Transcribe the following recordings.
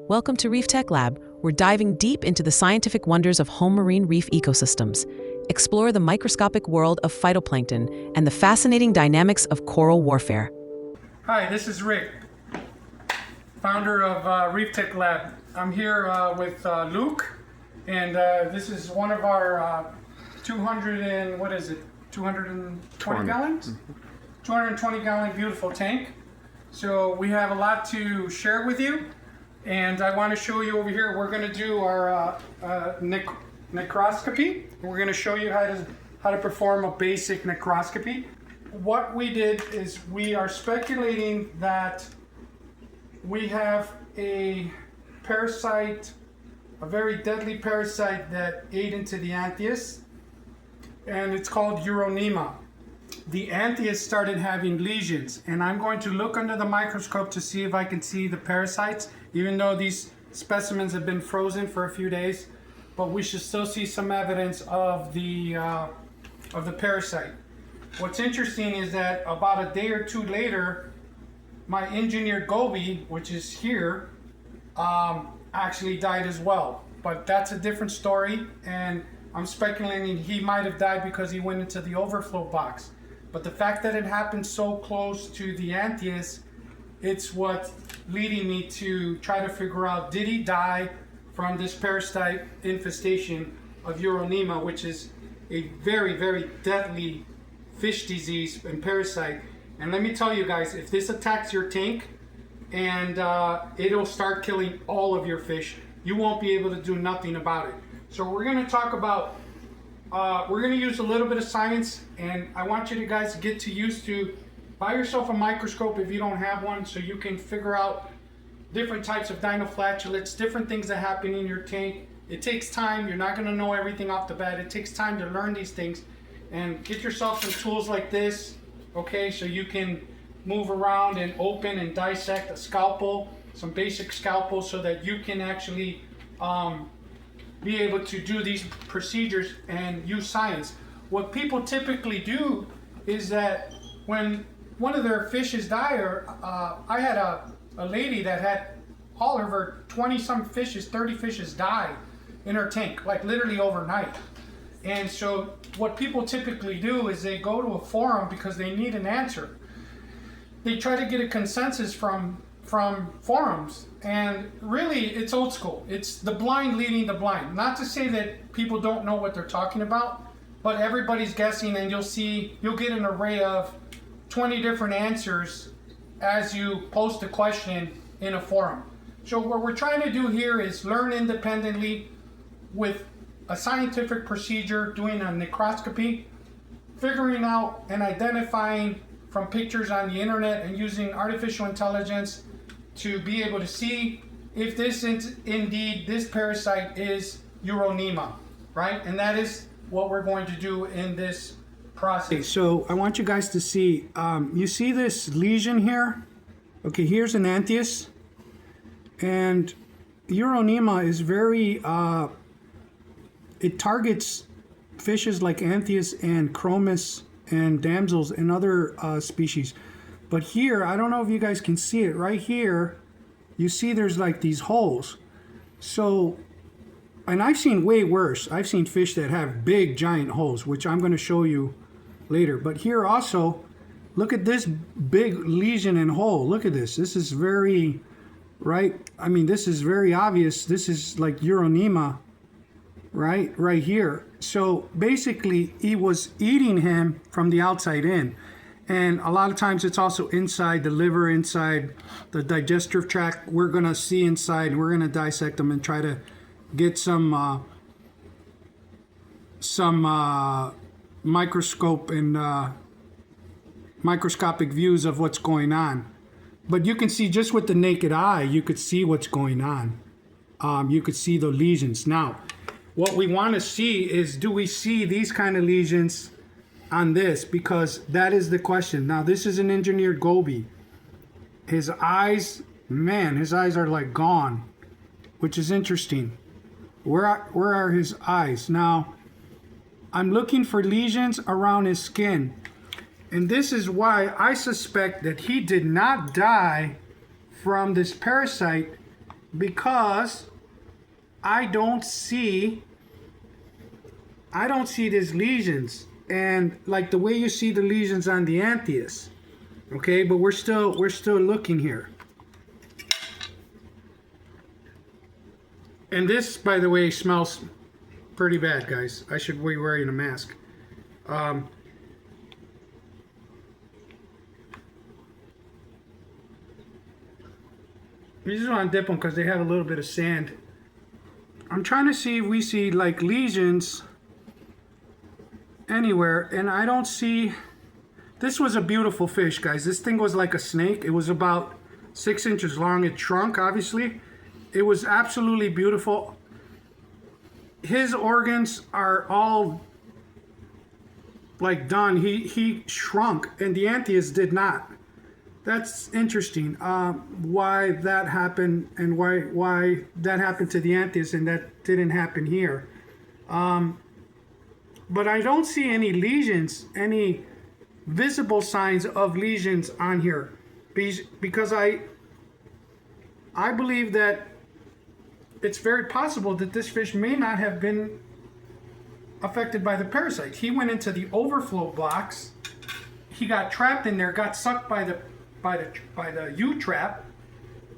Welcome to ReefTekLab. We're diving deep into the scientific wonders of home marine reef ecosystems. Explore the microscopic world of phytoplankton and the fascinating dynamics of coral warfare. Hi, this is Rick, founder of ReefTekLab. I'm here with Luke, and this is one of our 220 gallons? 220 gallon beautiful tank. So we have a lot to share with you, and I want to show you over here. We're going to do our necroscopy. We're going to show you how to perform a basic necroscopy. What we did is we are speculating that we have a parasite, a very deadly parasite that ate into the Anthias, and it's called URONEMA. The Anthias started having lesions, and I'm going to look under the microscope to see if I can see the parasites, even though these specimens have been frozen for a few days, but we should still see some evidence of the parasite. What's interesting is that about a day or two later, my Engineer Goby, which is here, actually died as well. But that's a different story, and I'm speculating he might have died because he went into the overflow box. But the fact that it happened so close to the Anthias, it's what's leading me to try to figure out, did he die from this parasite infestation of URONEMA, which is a very, very deadly fish disease and parasite. And let me tell you guys, if this attacks your tank, and it'll start killing all of your fish, you won't be able to do nothing about it. So we're going to talk about, we're going to use a little bit of science, and I want you guys to get used to buy yourself a microscope if you don't have one, so you can figure out different types of dinoflagellates, different things that happen in your tank. It takes time. You're not going to know everything off the bat. It takes time to learn these things, and get yourself some tools like this, okay, so you can move around and open and dissect a scalpel, some basic scalpels, so that you can actually be able to do these procedures and use science. What people typically do is that when one of their fishes die, or I had a lady that had all of her 20-some fishes, 30 fishes die in her tank, like literally overnight. And so what people typically do is they go to a forum because they need an answer. They try to get a consensus from forums, and really it's old school. It's the blind leading the blind. Not to say that people don't know what they're talking about, but everybody's guessing, and you'll get an array of 20 different answers as you post a question in a forum. So what we're trying to do here is learn independently with a scientific procedure, doing a necroscopy, figuring out and identifying from pictures on the internet and using artificial intelligence to be able to see if this indeed this parasite is URONEMA, right? And that is what we're going to do in this process. Okay, so I want you guys to see, you see this lesion here? Okay, here's an Anthias, and URONEMA is very, it targets fishes like Anthias and chromis and damsels and other species. But here, I don't know if you guys can see it, right here, you see there's like these holes. So, and I've seen way worse. I've seen fish that have big giant holes, which I'm going to show you later. But here also, look at this big lesion and hole. Look at this. This is very, right? I mean, this is very obvious. This is like URONEMA, right here. So basically, he was eating him from the outside in. And a lot of times it's also inside the liver, inside the digestive tract. We're going to see inside, and we're going to dissect them and try to get some microscope and microscopic views of what's going on. But you can see just with the naked eye, you could see what's going on. You could see the lesions. Now, what we want to see is, do we see these kind of lesions on this? Because that is the question. Now, this is an Engineer Goby. His eyes, man, his eyes are like gone, which is interesting. Where are his eyes? Now, I'm looking for lesions around his skin. And this is why I suspect that he did not die from this parasite. because I don't see these lesions, and like the way you see the lesions on the Anthias. Okay, but we're still looking here. And this, by the way, smells pretty bad, guys. I should be wearing a mask. You just want to dip them because they have a little bit of sand. I'm trying to see if we see like lesions anywhere, and I don't see. This was a beautiful fish, guys. This thing was like a snake. It was about 6 inches long. It shrunk, obviously. It was absolutely beautiful. His organs are all like done. He shrunk, and the Anthias did not. That's interesting. Why that happened, and why that happened to the Anthias and that didn't happen here. But I don't see any lesions, any visible signs of lesions on here, because I believe that it's very possible that this fish may not have been affected by the parasite. He went into the overflow blocks. He got trapped in there, got sucked by the U-trap,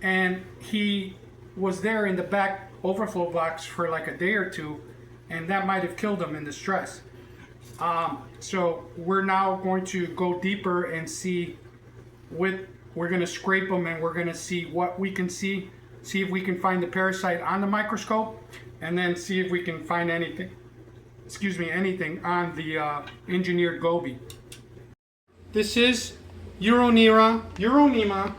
and he was there in the back overflow blocks for like a day or two, and that might have killed him in the stress. So we're now going to go deeper and see we're going to scrape them, and we're going to see what we can see if we can find the parasite on the microscope, and then see if we can find anything on the engineered Goby. This is URONEMA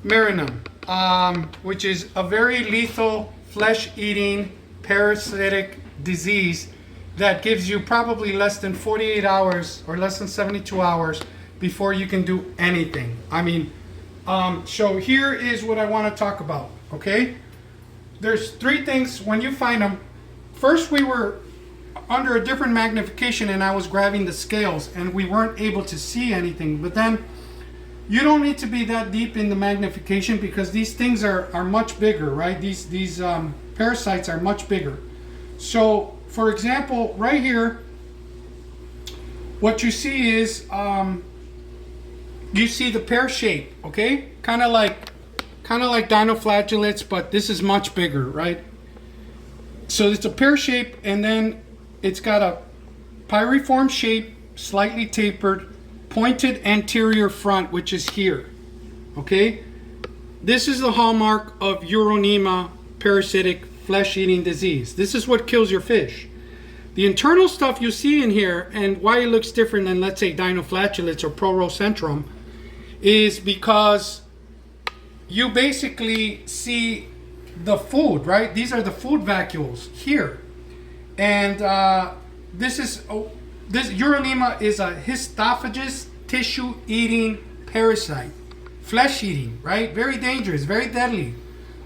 Marinum, which is a very lethal flesh-eating parasitic disease that gives you probably less than 48 hours or less than 72 hours before you can do anything. I mean, so here is what I want to talk about, okay? There's 3 things when you find them. First, we were under a different magnification and I was grabbing the scales and we weren't able to see anything. But then you don't need to be that deep in the magnification because these things are much bigger, right? These parasites are much bigger. So, for example, right here, what you see is you see the pear shape, okay? Kind of like dinoflagellates, but this is much bigger, right? So it's a pear shape, and then it's got a pyriform shape, slightly tapered, pointed anterior front, which is here, okay? This is the hallmark of URONEMA parasitic flesh-eating disease. This is what kills your fish. The internal stuff you see in here, and why it looks different than, let's say, dinoflagellates or prorocentrum, is because you basically see the food, right? These are the food vacuoles here. And this URONEMA is a histophagous tissue-eating parasite. Flesh-eating, right? Very dangerous, very deadly.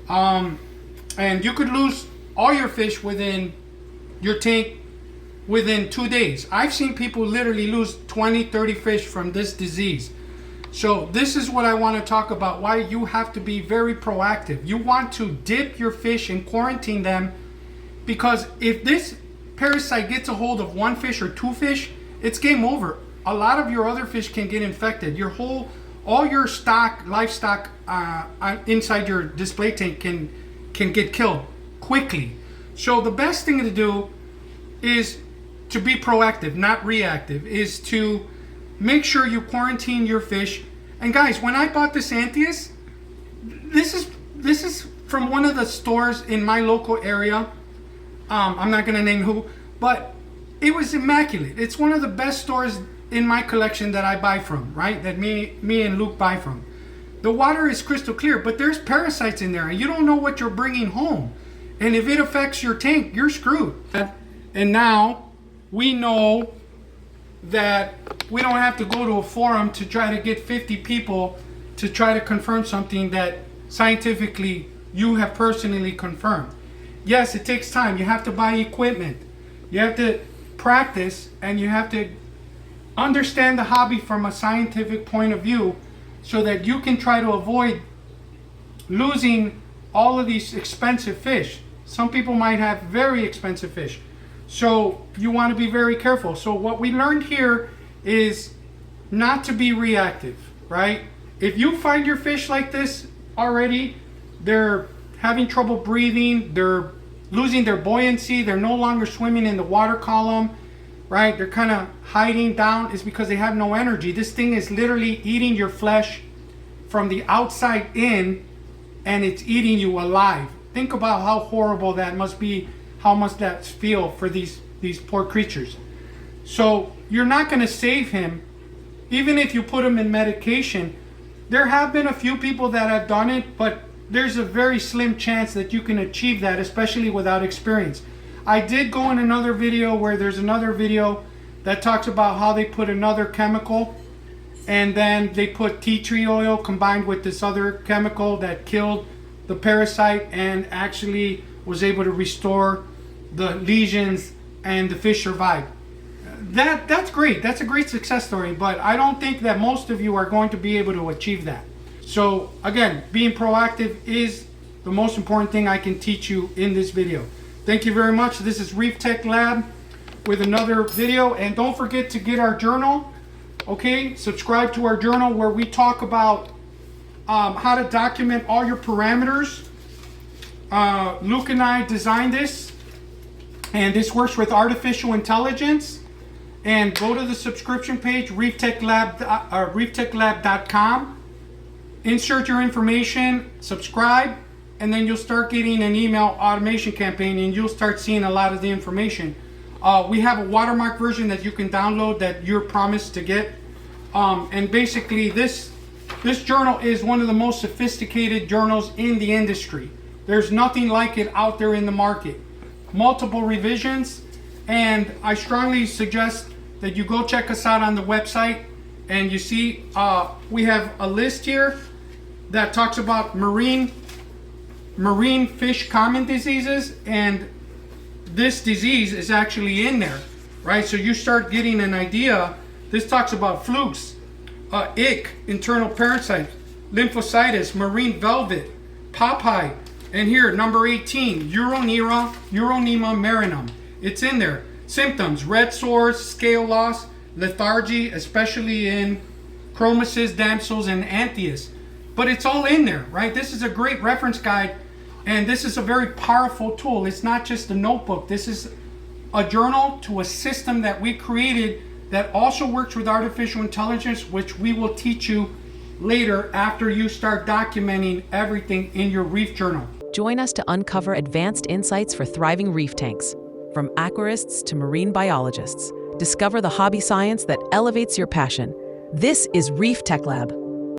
And you could lose all your fish within your tank within 2 days. I've seen people literally lose 20, 30 fish from this disease. So this is what I want to talk about, why you have to be very proactive. You want to dip your fish and quarantine them, because if this parasite gets a hold of 1 fish or 2 fish, it's game over. A lot of your other fish can get infected. All your livestock inside your display tank can get killed quickly. So the best thing to do is to be proactive, not reactive, is to make sure you quarantine your fish. And guys, when I bought this Anthias, this is from one of the stores in my local area. I'm not going to name who, but it was immaculate. It's one of the best stores in my collection that I buy from, right? That me and Luke buy from. The water is crystal clear, but there's parasites in there, and you don't know what you're bringing home. And if it affects your tank, you're screwed. And now we know that we don't have to go to a forum to try to get 50 people to try to confirm something that scientifically you have personally confirmed. Yes, it takes time. You have to buy equipment. You have to practice, and you have to understand the hobby from a scientific point of view so that you can try to avoid losing all of these expensive fish. Some people might have very expensive fish. So you want to be very careful. So what we learned here is not to be reactive, right? If you find your fish like this already, they're having trouble breathing, they're losing their buoyancy, they're no longer swimming in the water column, right? They're kind of hiding down, is because they have no energy. This thing is literally eating your flesh from the outside in, and it's eating you alive. Think about how horrible that must be, how must that feel for these poor creatures. So you're not going to save him, even if you put him in medication. There have been a few people that have done it, but there's a very slim chance that you can achieve that, especially without experience. I did go in another video where there's another video that talks about how they put another chemical, and then they put tea tree oil combined with this other chemical that killed the parasite and actually was able to restore the lesions, and the fish survived. That's great. That's a great success story, but I don't think that most of you are going to be able to achieve that. So again, being proactive is the most important thing I can teach you in this video. Thank you very much. This is ReefTekLab with another video, and don't forget to get our journal. Okay, subscribe to our journal where we talk about how to document all your parameters. Luke and I designed this, and this works with artificial intelligence. And go to the subscription page, ReefTekLab.com. Insert your information, subscribe, and then you'll start getting an email automation campaign, and you'll start seeing a lot of the information. We have a watermark version that you can download that you're promised to get. And basically this journal is one of the most sophisticated journals in the industry. There's nothing like it out there in the market. Multiple revisions, and I strongly suggest that you go check us out on the website. And you see we have a list here that talks about marine fish common diseases, and this disease is actually in there, right? So you start getting an idea. This talks about flukes, ick, internal parasites, lymphocytis, marine velvet, popeye, and here number 18, Uronema Marinum. It's in there. Symptoms: red sores, scale loss, lethargy, especially in chromasis, damsels, and Anthias. But it's all in there, right? This is a great reference guide, and this is a very powerful tool. It's not just a notebook. This is a journal to a system that we created that also works with artificial intelligence, which we will teach you later after you start documenting everything in your reef journal. Join us to uncover advanced insights for thriving reef tanks. From aquarists to marine biologists, discover the hobby science that elevates your passion. This is ReefTekLab.